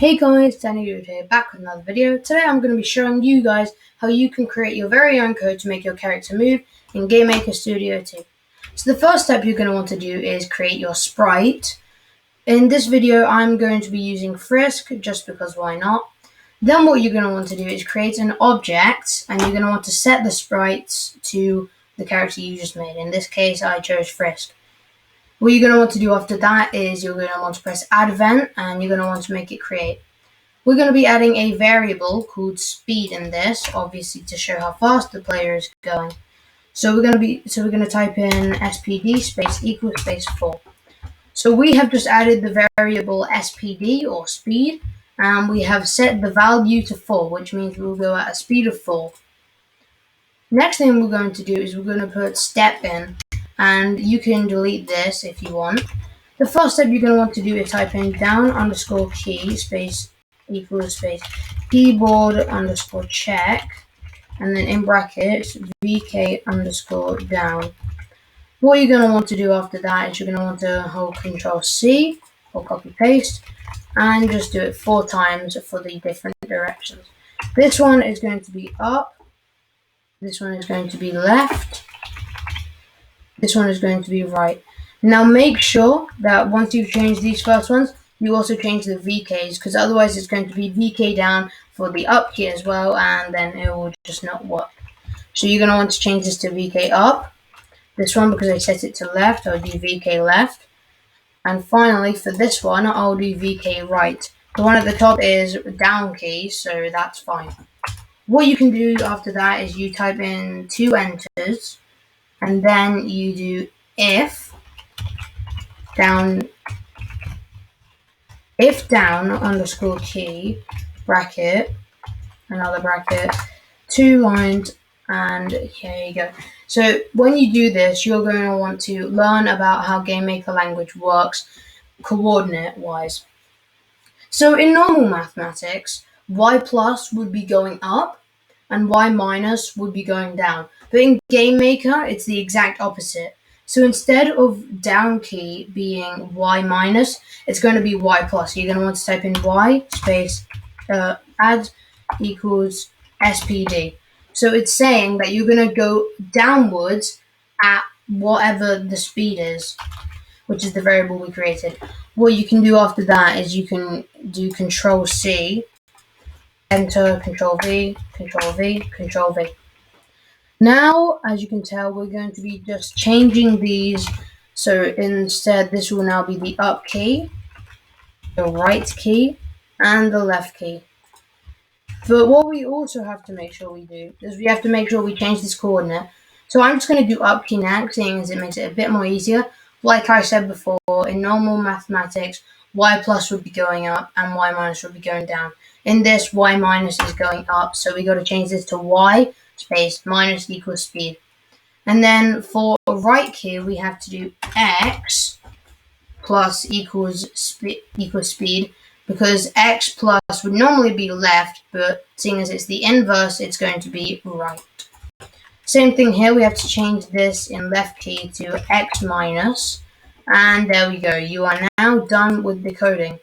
Hey guys, you.Good here, back with another video. Today I'm going to be showing you guys how you can create your very own code to make your character move in Gamemaker Studio 2. So the first step you're going to want to do is create your sprite. In this video I'm going to be using Frisk, just because why not. Then what you're going to want to do is create an object, and you're going to want to set the sprites to the character you just made. In this case I chose Frisk. What you're going to want to do after that is you're going to want to press add event, and you're going to want to make it create. We're going to be adding a variable called speed in this, obviously to show how fast the player is going. So we're going to type in spd space equals space 4. So we have just added the variable spd or speed, and we have set the value to 4, which means we'll go at a speed of 4. Next thing we're going to do is we're going to put step in, and you can delete this if you want. The first step you're going to want to do is type in down underscore key space equals space keyboard underscore check, and then in brackets vk underscore down. What you're going to want to do after that is you're going to want to hold Control C or copy paste and just do it 4 times for the different directions. This one is going to be up, this one is going to be left, this one is going to be right. Now make sure that once you've changed these first ones, you also change the VKs, because otherwise it's going to be VK down for the up key as well, and then it will just not work. So you're going to want to change this to VK up. This one, because I set it to left, I'll do VK left. And finally for this one, I'll do VK right. The one at the top is down key, so that's fine. What you can do after that is you type in 2 enters, and then you do if down underscore key bracket, another bracket, 2 lines, and here you go. So when you do this, you're going to want to learn about how Gamemaker language works coordinate wise. So in normal mathematics, y plus would be going up and y minus would be going down. But in Gamemaker, it's the exact opposite. So instead of down key being y minus, it's going to be y plus. You're going to want to type in y space add equals spd. So it's saying that you're going to go downwards at whatever the speed is, which is the variable we created. What you can do after that is you can do Control C, enter, Control V, Control V, Control V. Now, as you can tell, we're going to be just changing these. So instead, this will now be the up key, the right key, and the left key. But what we also have to make sure we do is we have to make sure we change this coordinate. So I'm just going to do up key next, seeing as it makes it a bit more easier. Like I said before, in normal mathematics, y plus would be going up and y minus would be going down. In this, y minus is going up, so we got to change this to y space minus equals speed. And then for right key, we have to do x plus equals speed, because x plus would normally be left, but seeing as it's the inverse, it's going to be right. Same thing here, we have to change this in left key to x minus, and there we go. You are now done with the coding.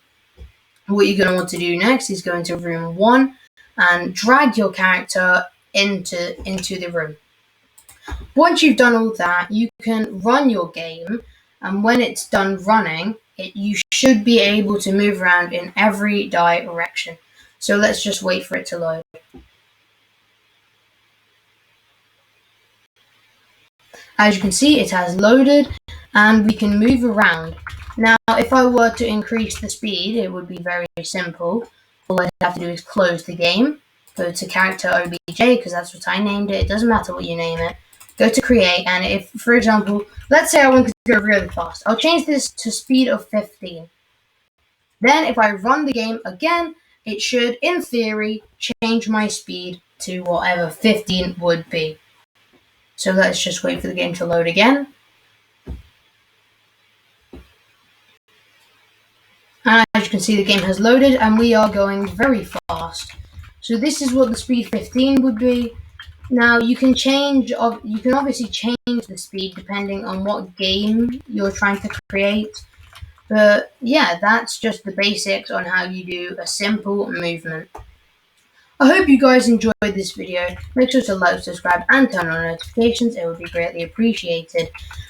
What you're going to want to do next is go into room 1 and drag your character into the room. Once you've done all that, you can run your game, and when it's done running, you should be able to move around in every direction. So let's just wait for it to load. As you can see, it has loaded and we can move around. Now, if I were to increase the speed, it would be very simple. All I have to do is close the game, go to character obj, because that's what I named it. It doesn't matter what you name it. Go to create, and if, for example, let's say I want to go really fast, I'll change this to speed of 15. Then if I run the game again, it should, in theory, change my speed to whatever 15 would be. So let's just wait for the game to load again. And as you can see, the game has loaded and we are going very fast. So this is what the speed 15 would be. Now you can obviously change the speed depending on what game you're trying to create. But yeah, that's just the basics on how you do a simple movement. I hope you guys enjoyed this video. Make sure to like, subscribe, and turn on notifications. It would be greatly appreciated.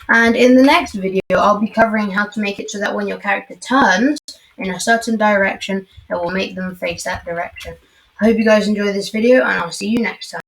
And in the next video, I'll be covering how to make it so that when your character turns in a certain direction, it will make them face that direction. I hope you guys enjoy this video, and I'll see you next time.